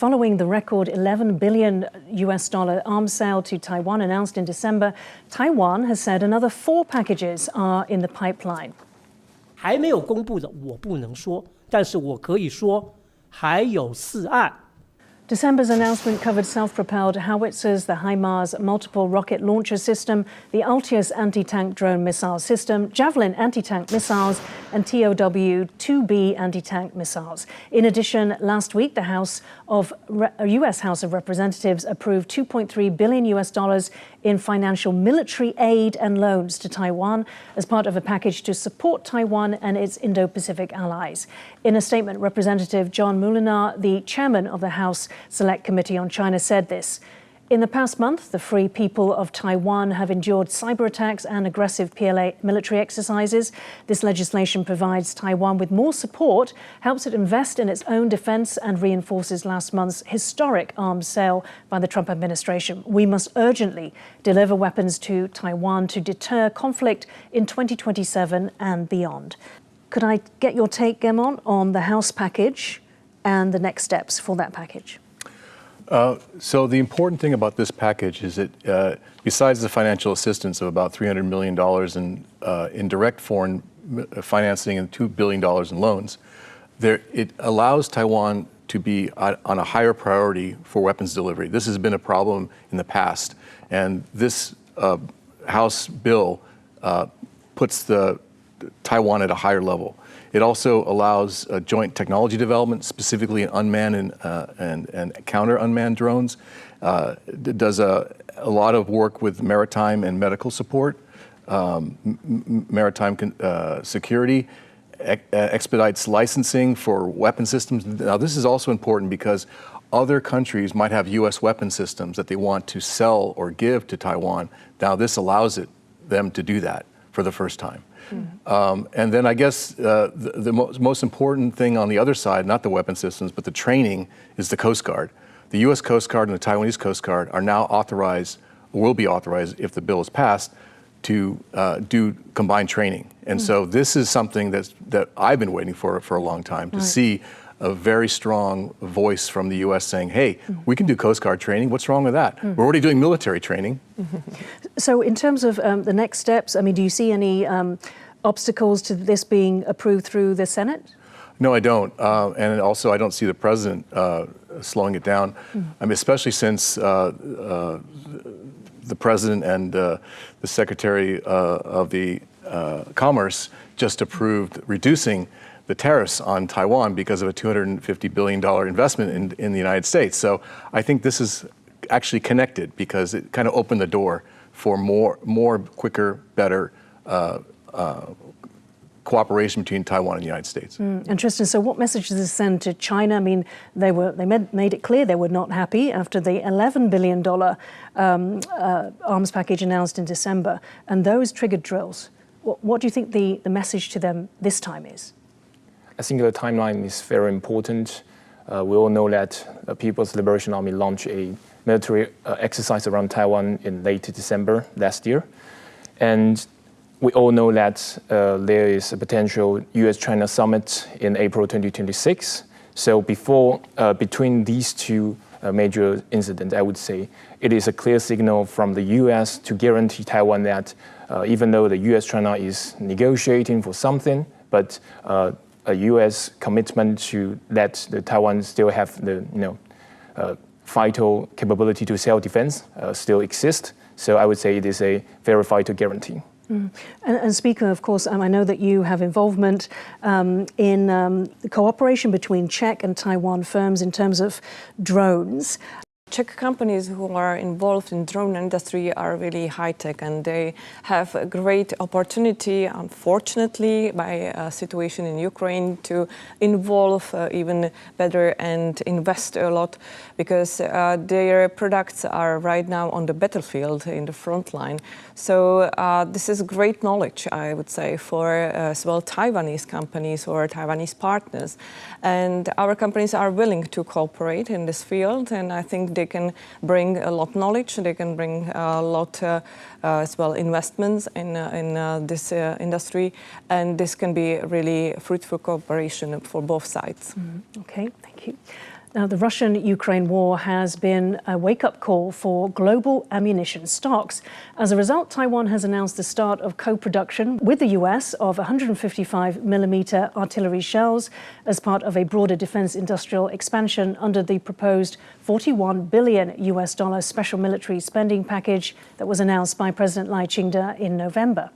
Following the record $11 billion arms sale to Taiwan announced in December, Taiwan has said another 4 packages are in the pipeline. 还没有公布的我不能说，但是我可以说还有4案。 December's announcement covered self-propelled howitzers, the HIMARS multiple rocket launcher system, the Altius anti-tank drone missile system, Javelin anti-tank missiles, and TOW-2B anti-tank missiles. In addition, last week, the US House of Representatives approved $2.3 billion in financial military aid and loans to Taiwan as part of a package to support Taiwan and its Indo-Pacific allies. In a statement, Representative John Moulinar, the chairman of the House Select Committee on China, said this. In the past month, the free people of Taiwan have endured cyber attacks and aggressive PLA military exercises. This legislation provides Taiwan with more support, helps it invest in its own defense, and reinforces last month's historic arms sale by the Trump administration. We must urgently deliver weapons to Taiwan to deter conflict in 2027 and beyond. Could I get your take, Gemon, on the House package and the next steps for that package? So the important thing about this package is that besides the financial assistance of about $300 million in direct foreign financing and $2 billion in loans, it allows Taiwan to be on a higher priority for weapons delivery. This has been a problem in the past, and this House bill puts Taiwan at a higher level. It also allows joint technology development, specifically in unmanned and counter-unmanned drones. It does a lot of work with maritime and medical support, maritime security, expedites licensing for weapon systems. Now, this is also important because other countries might have U.S. weapon systems that they want to sell or give to Taiwan. Now, this allows them to do that for the first time. And then I guess the most important thing on the other side, not the weapon systems, but the training, is the Coast Guard. The U.S. Coast Guard and the Taiwanese Coast Guard are now authorized, or will be authorized if the bill is passed, to do combined training. And so this is something that I've been waiting for a long time, to see a very strong voice from the U.S. saying, hey, we can do Coast Guard training. What's wrong with that? We're already doing military training. So in terms of the next steps, I mean, do you see any obstacles to this being approved through the Senate? No, I don't. And also, I don't see the president slowing it down. I mean, especially since the president and the Secretary of the Commerce just approved reducing the tariffs on Taiwan because of a $250 billion investment in the United States. So I think this is actually connected because it kind of opened the door for more quicker, better cooperation between Taiwan and the United States. Interesting. So what message does this send to China? I mean, they made it clear they were not happy after the $11 billion arms package announced in December, and those triggered drills. What do you think the message to them this time is? I think the timeline is very important. We all know that the People's Liberation Army launched a military exercise around Taiwan in late December last year. And we all know that there is a potential US-China summit in April 2026. So between these two major incidents, I would say, it is a clear signal from the US to guarantee Taiwan that even though the US-China is negotiating for something, but a U.S. commitment to let Taiwan still have the vital capability to self-defense still exists. So I would say it is a very vital guarantee. And Speaker, of course, I know that you have involvement in the cooperation between Czech and Taiwan firms in terms of drones. Czech companies who are involved in drone industry are really high-tech, and they have a great opportunity, unfortunately, by a situation in Ukraine, to involve even better and invest a lot, because their products are right now on the battlefield in the front line. So this is great knowledge, I would say, for as well Taiwanese companies or Taiwanese partners. And our companies are willing to cooperate in this field, and I think they can bring a lot of knowledge, they can bring a lot as well investments in this industry, and this can be really fruitful cooperation for both sides. Okay, thank you. Now, the Russian-Ukraine war has been a wake-up call for global ammunition stocks. As a result, Taiwan has announced the start of co-production with the US of 155mm artillery shells as part of a broader defense industrial expansion under the proposed $41 billion special military spending package that was announced by President Lai Ching-te in November.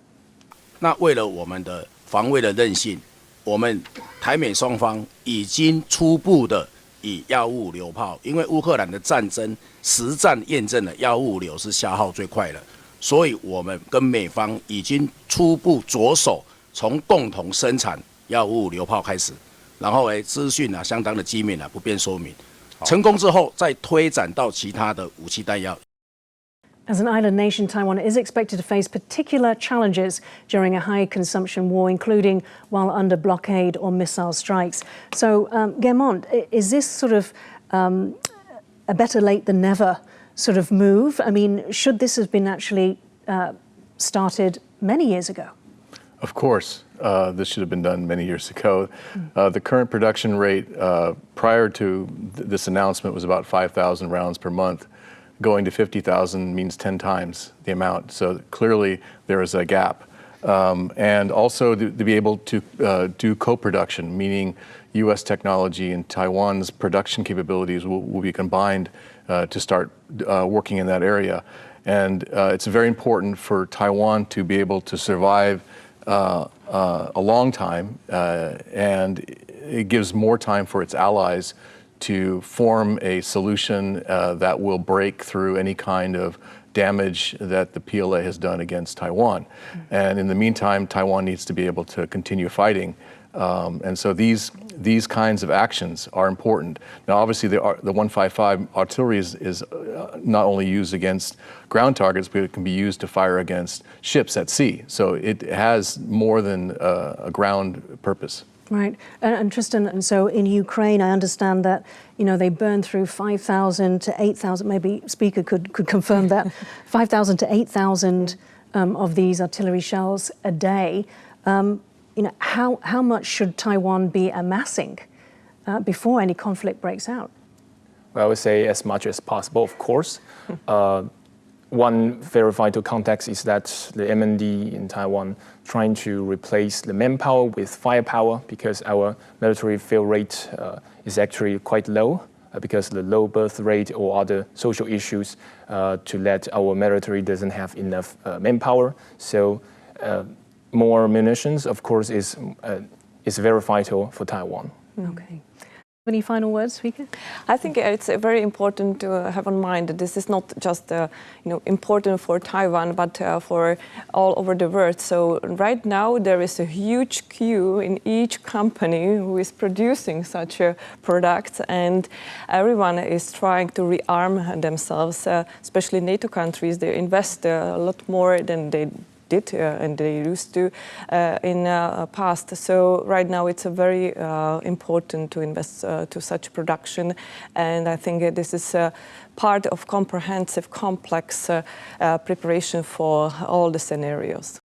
那为了我们的防卫的韧性，我们台美双方已经初步的以药物流炮，因为乌克兰的战争实战验证了药物流是消耗最快的，所以我们跟美方已经初步着手从共同生产药物流炮开始，然后资讯相当的机密不便说明，成功之后再推展到其他的武器弹药。 As an island nation, Taiwan is expected to face particular challenges during a high-consumption war, including while under blockade or missile strikes. So, Guermont, is this sort of a better late than never sort of move? I mean, should this have been actually started many years ago? Of course, this should have been done many years ago. The current production rate prior to this announcement was about 5,000 rounds per month. Going to 50,000 means 10 times the amount. So clearly there is a gap. And also to be able to do co-production, meaning US technology and Taiwan's production capabilities will be combined to start working in that area. And it's very important for Taiwan to be able to survive a long time, and it gives more time for its allies to form a solution that will break through any kind of damage that the PLA has done against Taiwan. And in the meantime, Taiwan needs to be able to continue fighting. And so these kinds of actions are important. Now, obviously, the 155 artillery is not only used against ground targets, but it can be used to fire against ships at sea. So it has more than a ground purpose. Right. And Tristan, and so in Ukraine, I understand that, you know, they burn through 5,000 to 8,000, maybe Speaker could confirm that, 5,000 to 8,000 of these artillery shells a day. You know, how much should Taiwan be amassing before any conflict breaks out? Well, I would say as much as possible, of course. One very vital context is that the MND in Taiwan trying to replace the manpower with firepower, because our military fail rate is actually quite low because of the low birth rate or other social issues to let our military doesn't have enough manpower. So more munitions, of course, is very vital for Taiwan. Okay. Any final words, Speaker? I think it's very important to have in mind that this is not just important for Taiwan, but for all over the world. So right now there is a huge queue in each company who is producing such a product, and everyone is trying to rearm themselves, especially NATO countries. They invest a lot more than they did and they used to in past. So right now it's a very important to invest to such production, and I think this is part of comprehensive, complex preparation for all the scenarios.